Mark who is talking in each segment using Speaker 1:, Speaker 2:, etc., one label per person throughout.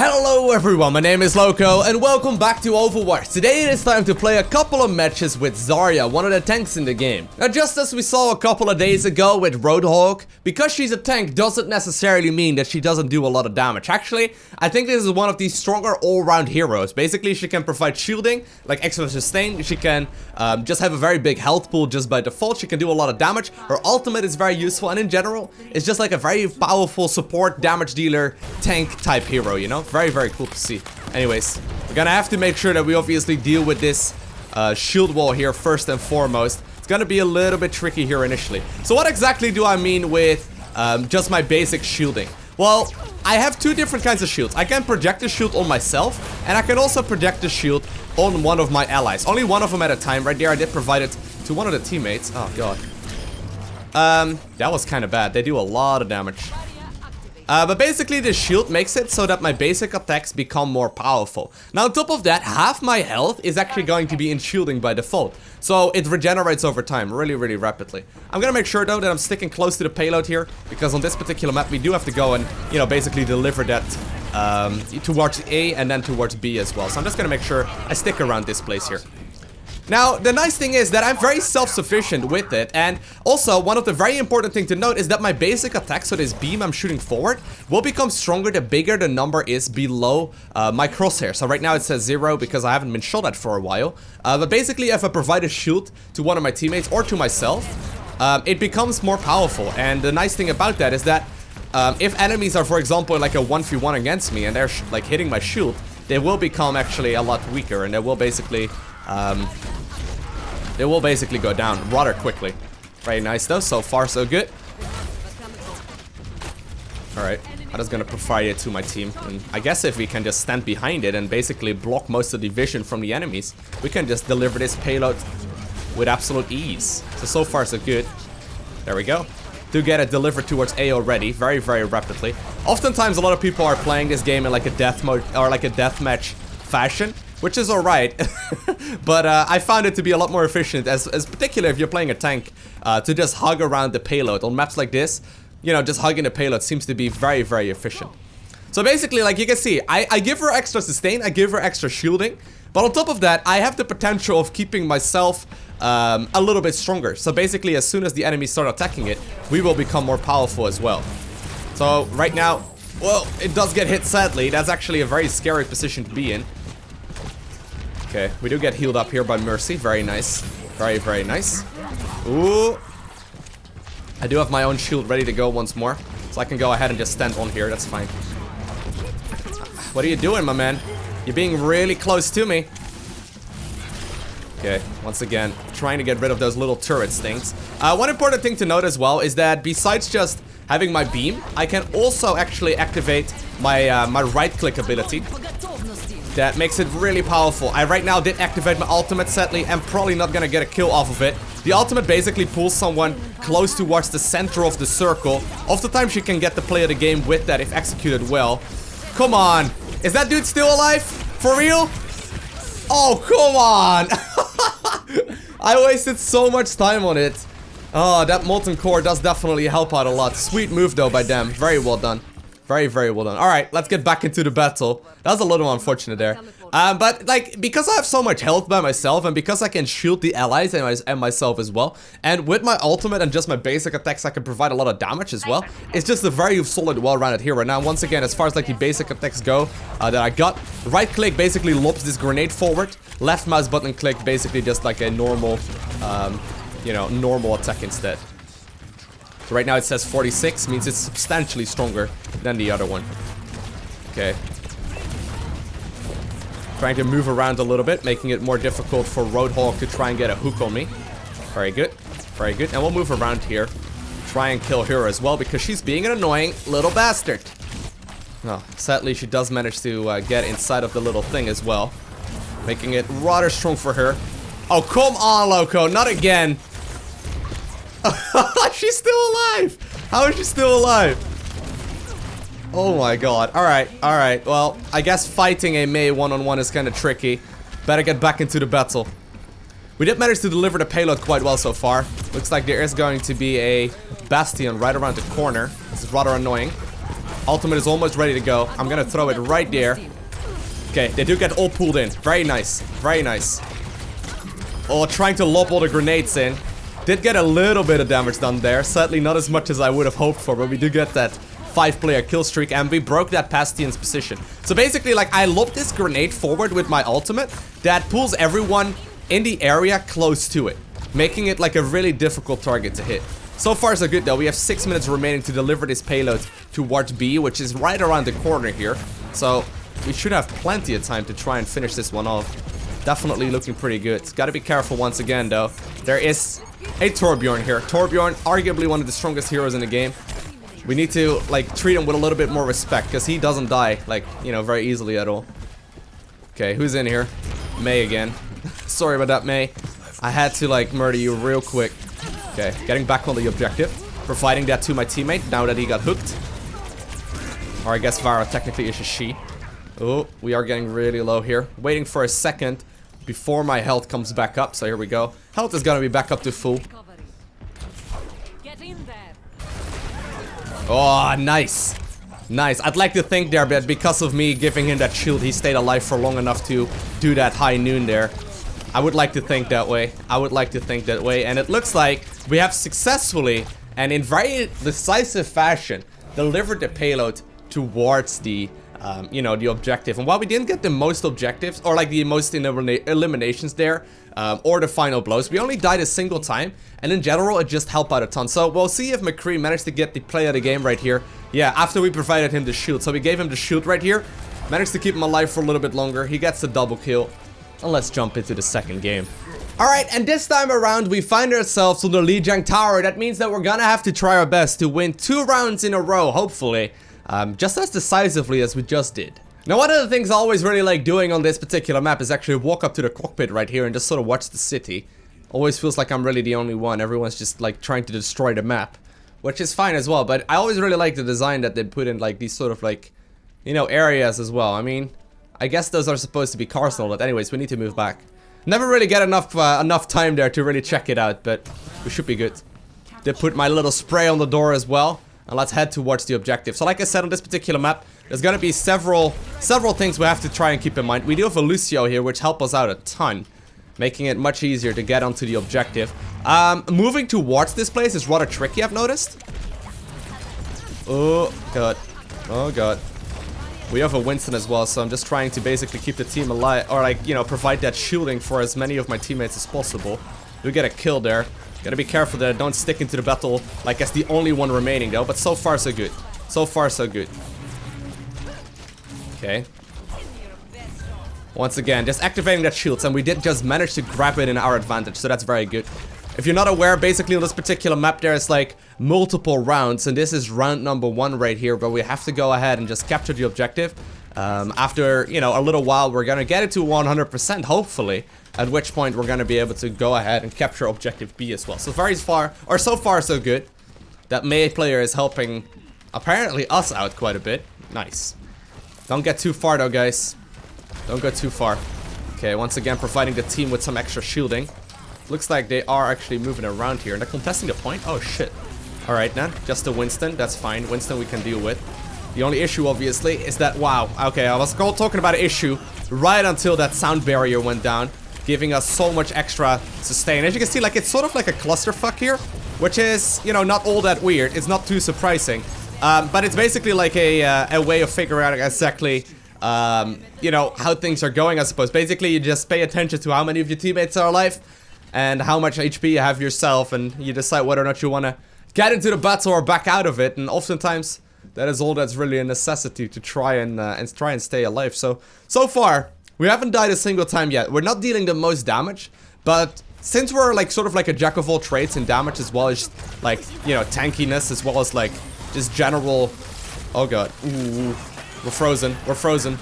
Speaker 1: Hello everyone, my name is Loko and welcome back to Overwatch. Today it is time to play a couple of matches with Zarya, one of the tanks in the game. Now just as we saw a couple of days ago with Roadhog, because she's a tank doesn't necessarily mean that she doesn't do a lot of damage. Actually, I think this is one of the stronger all-round heroes. Basically, she can provide shielding, like extra sustain. She can just have a very big health pool just by default. She can do a lot of damage. Her ultimate is very useful, and in general, it's just like a very powerful support damage dealer tank type hero, you know? Very, very cool to see. Anyways, we're gonna have to make sure that we obviously deal with this shield wall here first and foremost. It's gonna be a little bit tricky here initially. So what exactly do I mean with just my basic shielding? Well, I have two different kinds of shields. I can project a shield on myself, and I can also project a shield on one of my allies. Only one of them at a time. Right there, I did provide it to one of the teammates. Oh, God. That was kind of bad. They do a lot of damage. But basically the shield makes it so that my basic attacks become more powerful. Now on top of that, half my health is actually going to be in shielding by default. So it regenerates over time really, really rapidly. I'm gonna make sure though that I'm sticking close to the payload here, because on this particular map we do have to go and, you know, basically deliver that towards A and then towards B as well. So I'm just gonna make sure I stick around this place here. Now, the nice thing is that I'm very self-sufficient with it, and also one of the very important things to note is that my basic attack, so this beam I'm shooting forward, will become stronger the bigger the number is below my crosshair. So right now it says 0 because I haven't been shot at for a while, but basically if I provide a shield to one of my teammates or to myself, it becomes more powerful. And the nice thing about that is that if enemies are, for example, like a 1v1 against me and they're like hitting my shield, they will become actually a lot weaker, and they will basically go down rather quickly. Very nice though, so far so good. Alright, I'm just gonna provide it to my team, and I guess if we can just stand behind it and basically block most of the vision from the enemies, we can just deliver this payload with absolute ease. So far so good. There we go. Do get it delivered towards A already, very, very rapidly. Oftentimes a lot of people are playing this game in like a death mode or like a deathmatch fashion, which is alright, but I found it to be a lot more efficient, as particularly if you're playing a tank, to just hug around the payload. On maps like this, you know, just hugging the payload seems to be very, very efficient. So basically, like you can see, I give her extra sustain, I give her extra shielding, but on top of that, I have the potential of keeping myself a little bit stronger. So basically, as soon as the enemies start attacking it, we will become more powerful as well. So right now, well, it does get hit sadly. That's actually a very scary position to be in. Okay, we do get healed up here by Mercy. Very nice. Very, very nice. Ooh. I do have my own shield ready to go once more, so I can go ahead and just stand on here. That's fine. What are you doing, my man? You're being really close to me. Okay, once again, trying to get rid of those little turrets things. One important thing to note as well is that besides just having my beam, I can also actually activate my my right-click ability. That makes it really powerful. I right now did activate my ultimate, sadly. I'm probably not gonna get a kill off of it. The ultimate basically pulls someone close towards the center of the circle. Oftentimes you can get the play of the game with that if executed well. Come on. Is that dude still alive? For real? Oh, come on. I wasted so much time on it. Oh, that molten core does definitely help out a lot. Sweet move though by them. Very well done. Very, very well done. Alright, let's get back into the battle. That was a little unfortunate there. But, like, because I have so much health by myself, and because I can shield the allies and myself as well, and with my ultimate and just my basic attacks, I can provide a lot of damage as well. It's just a very solid, well-rounded hero. Now, once again, as far as, like, the basic attacks go that I got, right-click basically lobs this grenade forward. Left mouse button click basically just like a normal, you know, normal attack instead. So right now it says 46, means it's substantially stronger than the other one. Okay. Trying to move around a little bit, making it more difficult for Roadhog to try and get a hook on me. Very good. Very good. And we'll move around here. Try and kill her as well, because she's being an annoying little bastard. Oh, sadly, she does manage to get inside of the little thing as well, making it rather strong for her. Oh, come on, Loko. Not again. She's still alive! How is she still alive? Oh my god. Alright, alright. Well, I guess fighting a Mei one-on-one is kind of tricky. Better get back into the battle. We did manage to deliver the payload quite well so far. Looks like there is going to be a Bastion right around the corner. This is rather annoying. Ultimate is almost ready to go. I'm gonna throw it right there. Okay, they do get all pulled in. Very nice. Very nice. Oh, trying to lob all the grenades in. Did get a little bit of damage done there. Sadly, not as much as I would have hoped for, but we do get that 5-player kill streak, and we broke that Bastion's position. So basically, like, I lob this grenade forward with my ultimate that pulls everyone in the area close to it, making it like a really difficult target to hit. So far so good though. We have 6 minutes remaining to deliver this payload towards B, which is right around the corner here. So we should have plenty of time to try and finish this one off. Definitely looking pretty good. Gotta be careful once again though. There is a Torbjorn here. Torbjorn, arguably one of the strongest heroes in the game. We need to like treat him with a little bit more respect, because he doesn't die like, you know, very easily at all. Okay, who's in here? May again. Sorry about that, May. I had to like murder you real quick. Okay, getting back on the objective. Providing that to my teammate now that he got hooked. Or I guess Vara technically is a she. Oh, we are getting really low here. Waiting for a second before my health comes back up. So here we go. Health is gonna be back up to full. Oh, nice. Nice. I'd like to think there that because of me giving him that shield, he stayed alive for long enough to do that high noon there. I would like to think that way. I would like to think that way. And it looks like we have successfully and in very decisive fashion delivered the payload towards the you know, the objective. And while we didn't get the most objectives, or like the most eliminations there, or the final blows, we only died a single time, and in general it just helped out a ton. So we'll see if McCree managed to get the play of the game right here. Yeah, after we provided him the shield. So we gave him the shield right here, managed to keep him alive for a little bit longer. He gets the double kill, and let's jump into the second game. Alright, and this time around we find ourselves on the Lijiang Tower. That means that we're gonna have to try our best to win 2 rounds in a row, hopefully. Just as decisively as we just did. Now, one of the things I always really like doing on this particular map is actually walk up to the cockpit right here and just sort of watch the city. Always feels like I'm really the only one. Everyone's just like trying to destroy the map, which is fine as well. But I always really like the design that they put in, like these sort of like, you know, areas as well. I mean, I guess those are supposed to be cars and all that. Anyways, we need to move back. Never really get enough time there to really check it out, but we should be good. They put my little spray on the door as well. And let's head towards the objective. So like I said, on this particular map, there's gonna be several things we have to try and keep in mind. We do have a Lucio here, which help us out a ton, making it much easier to get onto the objective. Moving towards this place is rather tricky, I've noticed. Oh god. Oh god. We have a Winston as well, so I'm just trying to basically keep the team alive, or like, you know, provide that shielding for as many of my teammates as possible. We get a kill there. Gotta be careful that I don't stick into the battle like as the only one remaining though, but so far so good. So far so good. Okay. Once again, just activating that shields, and we did just manage to grab it in our advantage, so that's very good. If you're not aware, basically on this particular map there's like multiple rounds, and this is round number 1 right here, where we have to go ahead and just capture the objective. After, you know, a little while, we're gonna get it to 100%, hopefully. At which point we're gonna be able to go ahead and capture objective B as well. So so far so good. That May player is helping apparently us out quite a bit. Nice. Don't get too far though, guys. Don't go too far. Okay, once again providing the team with some extra shielding. Looks like they are actually moving around here and they're contesting the point. Oh shit. Alright then, just a Winston, that's fine. Winston we can deal with. The only issue obviously is that, wow, okay, I was talking about an issue right until that sound barrier went down, giving us so much extra sustain. As you can see, like, it's sort of like a clusterfuck here, which is, you know, not all that weird. It's not too surprising. But it's basically like a way of figuring out exactly, you know, how things are going, I suppose. Basically, you just pay attention to how many of your teammates are alive and how much HP you have yourself, and you decide whether or not you want to get into the battle or back out of it. And oftentimes, that is all that's really a necessity to try and stay alive. So far, we haven't died a single time yet. We're not dealing the most damage, but since we're like sort of like a jack of all trades in damage, as well as like, you know, tankiness, as well as like just general. Oh god, ooh, we're frozen. We're frozen.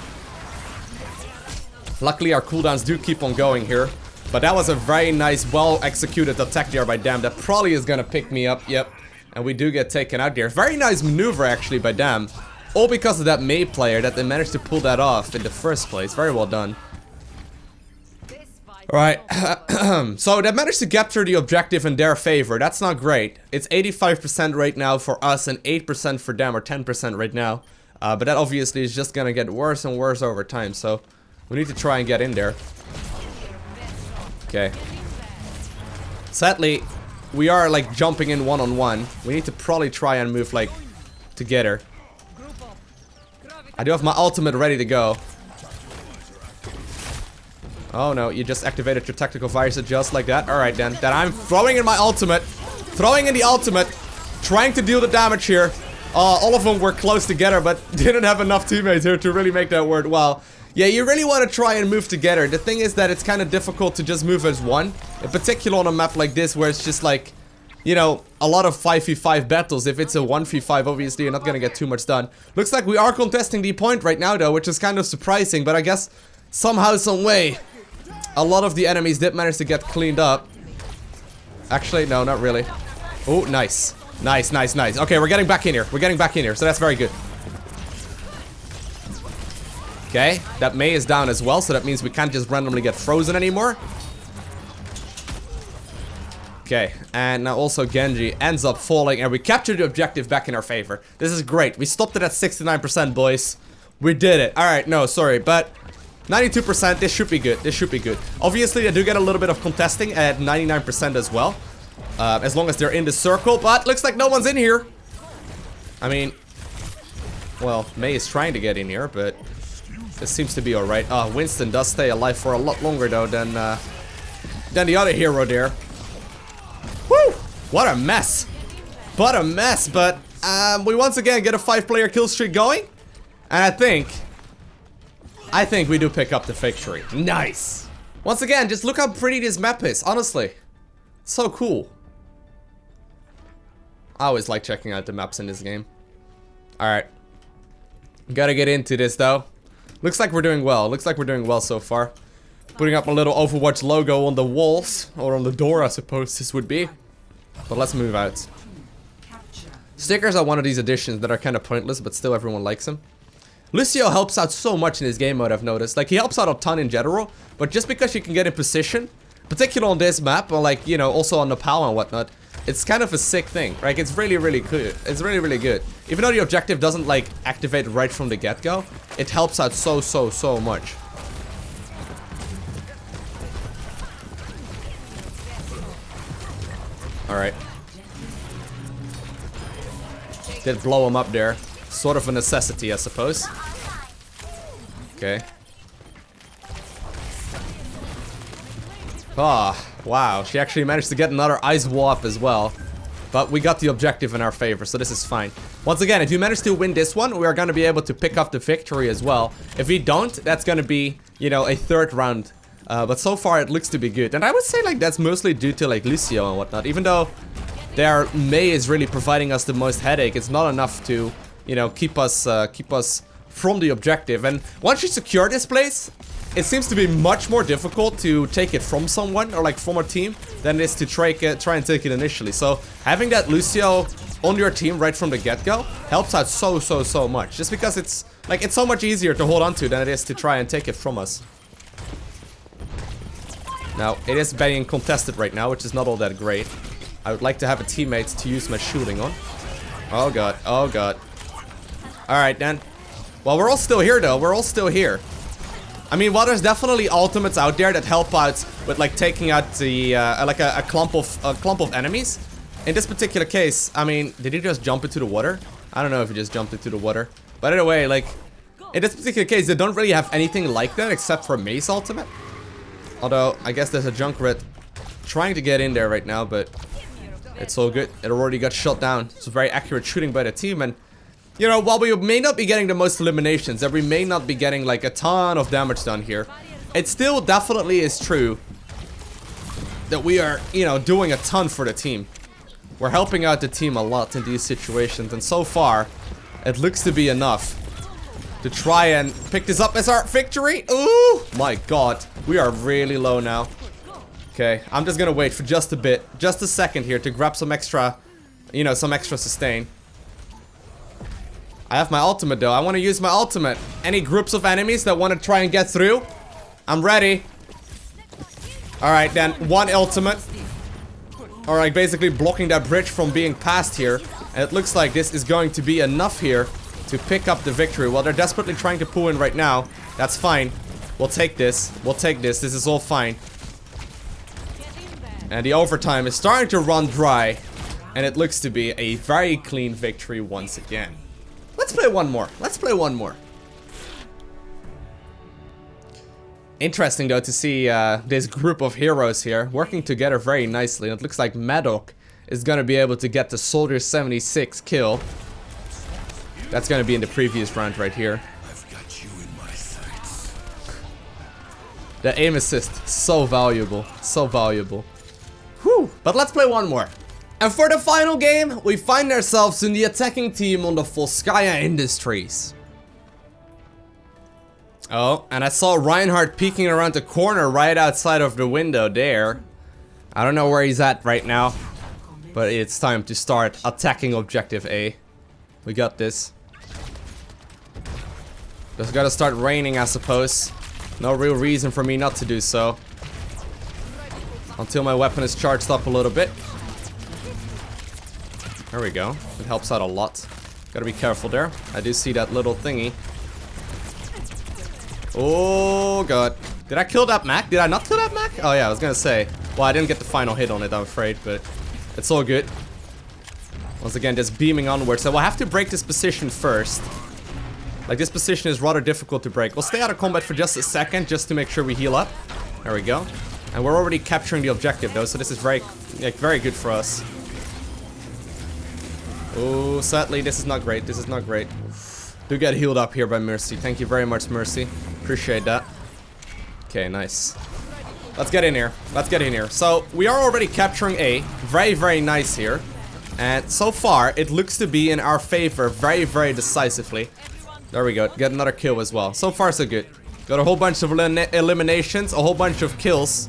Speaker 1: Luckily, our cooldowns do keep on going here, but that was a very nice, well executed attack there by Dam. That probably is gonna pick me up. Yep, and we do get taken out there. Very nice maneuver actually by Dam. All because of that May player, that they managed to pull that off in the first place. Very well done. Alright, so they managed to capture the objective in their favor. That's not great. It's 85% right now for us and 8% for them, or 10% right now. But that obviously is just gonna get worse and worse over time, so we need to try and get in there. Okay. Sadly, we are like jumping in one-on-one. We need to probably try and move like together. I do have my ultimate ready to go. Oh no, you just activated your tactical virus just like that. Alright then. Then I'm throwing in my ultimate. Throwing in the ultimate. Trying to deal the damage here. All of them were close together, but didn't have enough teammates here to really make that work well. Yeah, you really want to try and move together. The thing is that it's kind of difficult to just move as one. In particular on a map like this where it's just like, you know, a lot of 5v5 battles. If it's a 1v5, obviously you're not going to get too much done. Looks like we are contesting the point right now though, which is kind of surprising. But I guess somehow, some way, a lot of the enemies did manage to get cleaned up. Actually, no, not really. Oh, nice. Nice, nice, nice. Okay, we're getting back in here. We're getting back in here, so that's very good. Okay, that Mei is down as well, so that means we can't just randomly get frozen anymore. Okay, and now also Genji ends up falling, and we captured the objective back in our favor. This is great. We stopped it at 69%, boys. We did it. Alright, no, sorry, but 92%, this should be good. This should be good. Obviously, they do get a little bit of contesting at 99% as well. As long as they're in the circle, but looks like no one's in here. I mean, well, Mei is trying to get in here, but this seems to be alright. Winston does stay alive for a lot longer, though, than the other hero there. Woo! What a mess. What a mess, but we once again get a 5-player kill streak going. And I think we do pick up the victory. Nice. Once again, just look how pretty this map is, honestly. So cool. I always like checking out the maps in this game. Alright. Gotta get into this though. Looks like we're doing well. Looks like we're doing well so far. Putting up a little Overwatch logo on the walls. Or on the door, I suppose this would be. But let's move out. Stickers are one of these additions that are kind of pointless, but still everyone likes them. Lucio helps out so much in this game mode, I've noticed. Like, he helps out a ton in general, but just because you can get in position, particularly on this map, or like, you know, also on the PAL and whatnot, it's kind of a sick thing. Like, it's really, really good. It's really, really good. Even though the objective doesn't, like, activate right from the get-go, it helps out so much. Alright. Did blow him up there. Sort of a necessity, I suppose. Okay. Ah, wow. She actually managed to get another ice warp as well. But we got the objective in our favor, so this is fine. Once again, if you manage to win this one, we are going to be able to pick up the victory as well. If we don't, that's going to be, you know, a third round. But so far, it looks to be good. And I would say, like, that's mostly due to, like, Lucio and whatnot. Even though their Mei is really providing us the most headache, it's not enough to, you know, keep us from the objective. And once you secure this place, it seems to be much more difficult to take it from someone or like from a team than it is to try and take it initially. So having that Lucio on your team right from the get-go helps out so much. Just because it's like it's so much easier to hold on to than it is to try and take it from us. Now it is being contested right now, which is not all that great. I would like to have a teammate to use my shooting on. Oh god, oh god. Alright then. Well, we're all still here though, we're all still here. I mean, while there's definitely ultimates out there that help out with like taking out the like a clump of enemies. In this particular case, I mean, did he just jump into the water? I don't know if he just jumped into the water. But either way, like in this particular case, they don't really have anything like that except for Mei's ultimate. Although I guess there's a Junkrat trying to get in there right now, but it's all good. It already got shot down. It's very accurate shooting by the team, and you know, while we may not be getting the most eliminations, and we may not be getting like a ton of damage done here, it still definitely is true that we are, you know, doing a ton for the team. We're helping out the team a lot in these situations, and so far, it looks to be enough to try and pick this up as our victory. Ooh, my god, we are really low now. Okay, I'm just gonna wait for just a bit, just a second here to grab some extra, you know, some extra sustain. I have my ultimate though. I want to use my ultimate. Any groups of enemies that want to try and get through? I'm ready. Alright, then one ultimate. Alright, basically blocking that bridge from being passed here. And it looks like this is going to be enough here to pick up the victory. Well, they're desperately trying to pull in right now. That's fine. We'll take this. We'll take this. This is all fine. And the overtime is starting to run dry. And it looks to be a very clean victory once again. Let's play one more. Let's play one more. Interesting though to see this group of heroes here working together very nicely. And it looks like Madok is going to be able to get the Soldier 76 kill. That's going to be in the previous round right here.
Speaker 2: I've got you in my sights.
Speaker 1: The aim assist, so valuable. So valuable. Whew. But let's play one more. And for the final game, we find ourselves in the attacking team on the Volskaya Industries. Oh, and I saw Reinhardt peeking around the corner right outside of the window there. I don't know where he's at right now, but it's time to start attacking objective A. We got this. Just gotta start raining, I suppose. No real reason for me not to do so. Until my weapon is charged up a little bit. There we go. It helps out a lot. Gotta be careful there. I do see that little thingy. Oh god. Did I kill that Mac? Did I not kill that Mac? Oh yeah, I was gonna say. Well, I didn't get the final hit on it, I'm afraid, but it's all good. Once again, just beaming onwards. So we'll have to break this position first. Like, this position is rather difficult to break. We'll stay out of combat for just a second, just to make sure we heal up. There we go. And we're already capturing the objective, though, so this is very good for us. Oh, sadly, this is not great. This is not great. Do get healed up here by Mercy. Thank you very much, Mercy. Appreciate that. Okay, nice. Let's get in here. Let's get in here. So, we are already capturing A. Very, very nice here. And so far, it looks to be in our favor very, very decisively. There we go. Get another kill as well. So far, so good. Got a whole bunch of eliminations, a whole bunch of kills.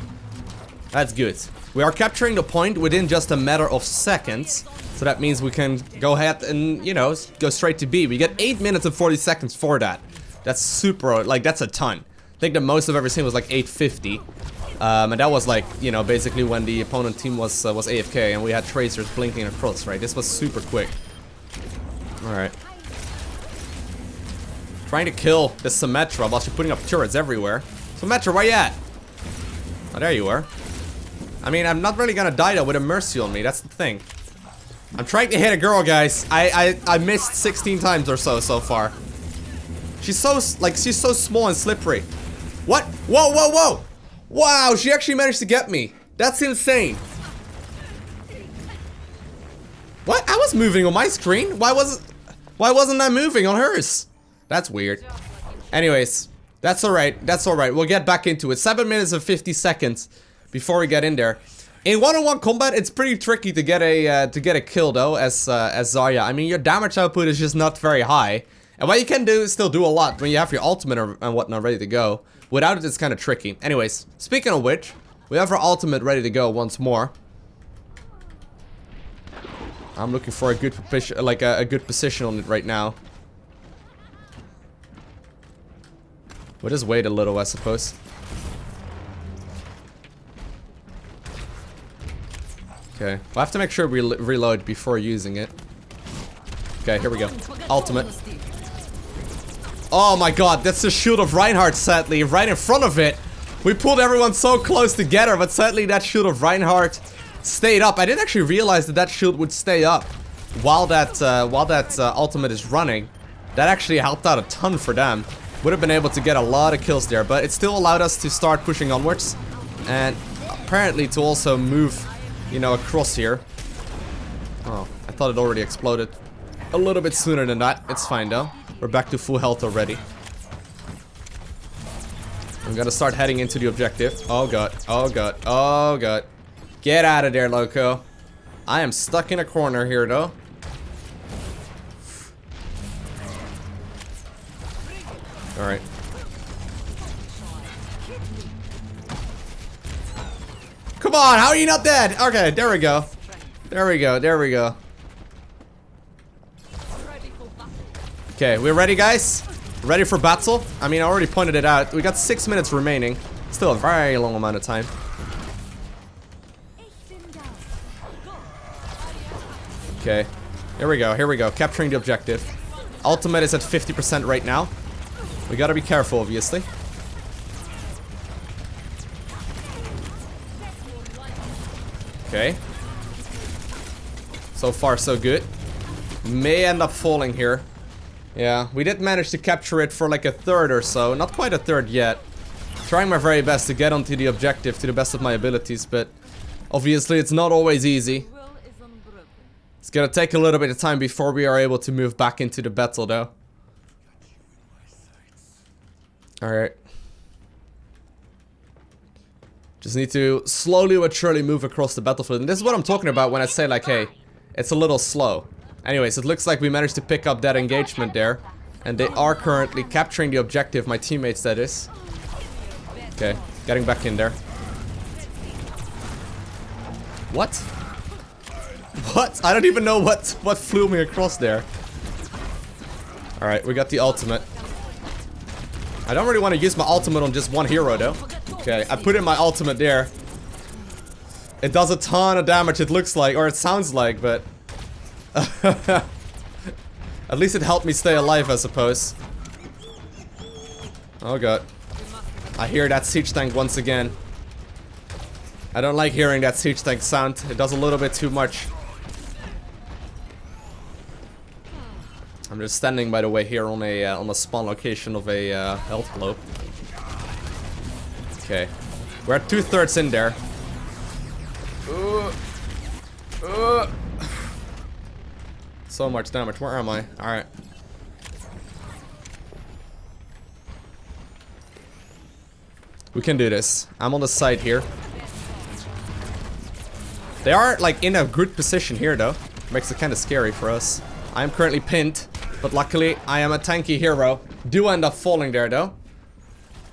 Speaker 1: That's good. We are capturing the point within just a matter of seconds. So that means we can go ahead and, you know, go straight to B. We get 8 minutes and 40 seconds for that. That's super, like, that's a ton. I think the most I've ever seen was like 850. And that was like, you know, basically when the opponent team was AFK and we had tracers blinking across, right? This was super quick. Alright. Trying to kill the Symmetra while she's putting up turrets everywhere. Symmetra, where you at? Oh, there you are. I mean, I'm not really gonna die though with a Mercy on me, that's the thing. I'm trying to hit a girl, guys. I missed 16 times or so far. She's so, like, she's so small and slippery. What? Whoa, whoa, whoa! Wow, she actually managed to get me. That's insane. What? I was moving on my screen. Why wasn't I moving on hers? That's weird. Anyways, that's alright. That's alright. We'll get back into it. 7 minutes and 50 seconds before we get in there. In one-on-one combat, it's pretty tricky to get a kill though, as Zarya. I mean, your damage output is just not very high, and what you can do is still do a lot when you have your ultimate and whatnot ready to go. Without it, it's kind of tricky. Anyways, speaking of which, we have our ultimate ready to go once more. I'm looking for a good position, like a good position on it right now. We'll just wait a little, I suppose. Okay, we'll have to make sure we reload before using it. Okay, here we go. Ultimate. Oh my god, that's the shield of Reinhardt, sadly, right in front of it. We pulled everyone so close together, but sadly that shield of Reinhardt stayed up. I didn't actually realize that shield would stay up while that ultimate is running. That actually helped out a ton for them. Would have been able to get a lot of kills there, but it still allowed us to start pushing onwards. And apparently to also move, you know, across here. Oh, I thought it already exploded a little bit sooner than that. It's fine though. We're back to full health already. I'm gonna start heading into the objective. Oh god, oh god, oh god. Get out of there, Lowko. I am stuck in a corner here though. Alright. Come on, how are you not dead? Okay, there we go. There we go, there we go. Okay, we're ready, guys? Ready for battle? I mean, I already pointed it out. We got 6 minutes remaining. Still a very long amount of time. Okay. Here we go, here we go. Capturing the objective. Ultimate is at 50% right now. We gotta be careful, obviously. Okay. So far, so good. May end up falling here. Yeah, we did manage to capture it for like a third or so. Not quite a third yet. Trying my very best to get onto the objective to the best of my abilities, but obviously it's not always easy. It's gonna take a little bit of time before we are able to move back into the battle, though. Alright. Just need to slowly but surely move across the battlefield. And this is what I'm talking about when I say like, hey, it's a little slow. Anyways, it looks like we managed to pick up that engagement there. And they are currently capturing the objective, my teammates that is. Okay, getting back in there. What? What? I don't even know what flew me across there. Alright, we got the ultimate. I don't really want to use my ultimate on just one hero though. Okay, I put in my ultimate there. It does a ton of damage, it looks like, or it sounds like, but... At least it helped me stay alive, I suppose. Oh god. I hear that siege tank once again. I don't like hearing that siege tank sound. It does a little bit too much. I'm just standing, by the way, here on a spawn location of a health globe. Okay, we're at 2/3 in there. So much damage. Where am I? All right. We can do this. I'm on the side here. They are like in a good position here, though. Makes it kind of scary for us. I am currently pinned, but luckily I am a tanky hero. Do end up falling there, though.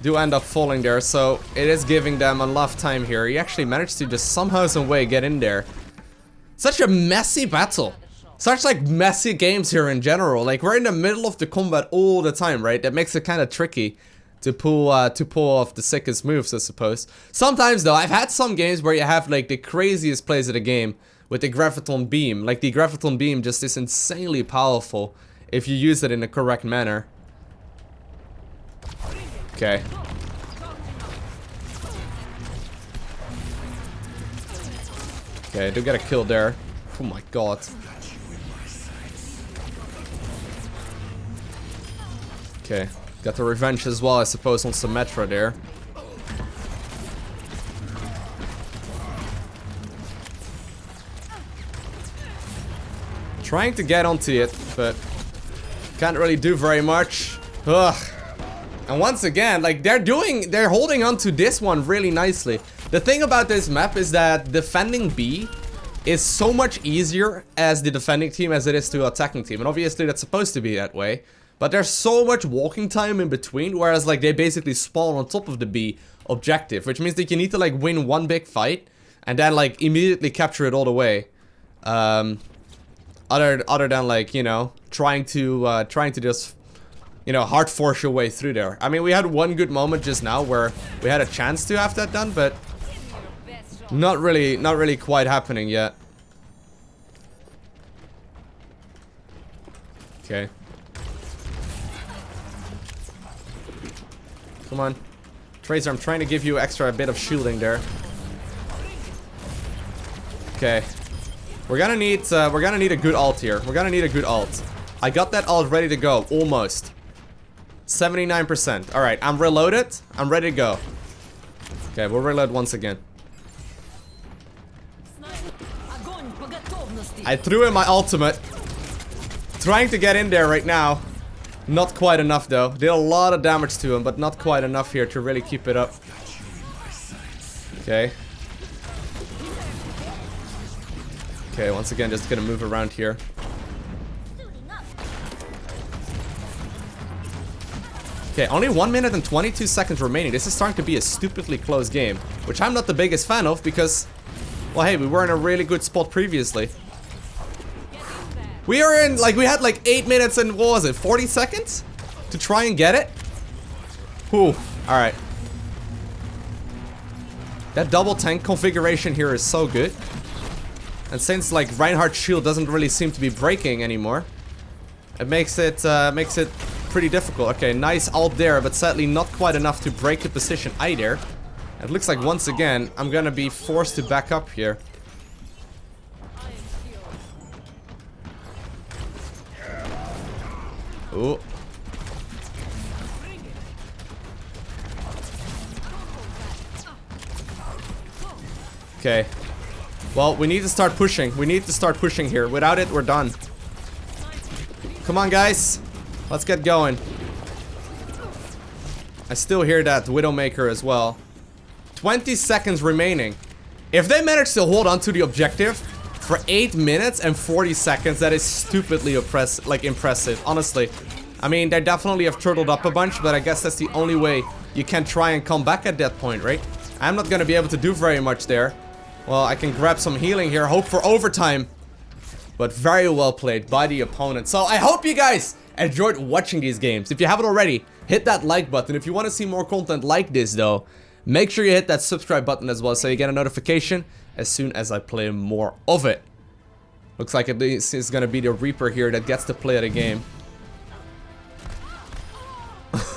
Speaker 1: Do end up falling there, so it is giving them enough time here. He actually managed to just somehow, some way get in there. Such a messy battle. Such like messy games here in general. Like we're in the middle of the combat all the time, right? That makes it kind of tricky to pull off the sickest moves, I suppose. Sometimes though, I've had some games where you have like the craziest plays of the game with the graviton beam. Like the graviton beam just is insanely powerful if you use it in the correct manner. Okay. Okay, I do get a kill there. Oh my god. Okay, got the revenge as well, I suppose, on Symmetra there. Trying to get onto it, but can't really do very much. Ugh. And once again, like they're holding on to this one really nicely. The thing about this map is that defending B is so much easier as the defending team as it is to attacking team. And obviously that's supposed to be that way. But there's so much walking time in between, whereas like they basically spawn on top of the B objective, which means that you need to like win one big fight and then like immediately capture it all the way. Other than like, you know, trying to just, you know, hard force your way through there. I mean, we had one good moment just now where we had a chance to have that done, but not really quite happening yet. Okay. Come on. Tracer, I'm trying to give you a bit of shielding there. Okay. We're gonna need a good ult here. We're gonna need a good ult. I got that ult ready to go, almost. 79%. Alright, I'm reloaded. I'm ready to go. Okay, we'll reload once again. I threw in my ultimate. Trying to get in there right now. Not quite enough though. Did a lot of damage to him, but not quite enough here to really keep it up. Okay. Okay, once again, just gonna move around here. Okay, only 1 minute and 22 seconds remaining. This is starting to be a stupidly close game, which I'm not the biggest fan of because, well, hey, we were in a really good spot previously. We are in, like, we had like 8 minutes and what was it, 40 seconds to try and get it? Whew, alright. That double tank configuration here is so good. And since like Reinhardt's shield doesn't really seem to be breaking anymore, it makes it pretty difficult. Okay, nice ult there, but sadly not quite enough to break the position either. It looks like once again I'm gonna be forced to back up here. Ooh. Okay. Well, we need to start pushing. We need to start pushing here. Without it, we're done. Come on, guys. Let's get going. I still hear that Widowmaker as well. 20 seconds remaining. If they manage to hold on to the objective for 8 minutes and 40 seconds, that is stupidly impressive, honestly. I mean, they definitely have turtled up a bunch, but I guess that's the only way you can try and come back at that point, right? I'm not gonna be able to do very much there. Well, I can grab some healing here, hope for overtime. But very well played by the opponent. So I hope you guys enjoyed watching these games. If you haven't already, hit that like button. If you want to see more content like this though, make sure you hit that subscribe button as well so you get a notification as soon as I play more of it. Looks like this is gonna be the Reaper here that gets to play the game.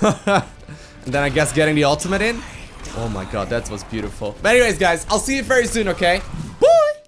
Speaker 1: And then I guess getting the ultimate in. Oh my god, that was beautiful. But anyways, guys, I'll see you very soon, okay?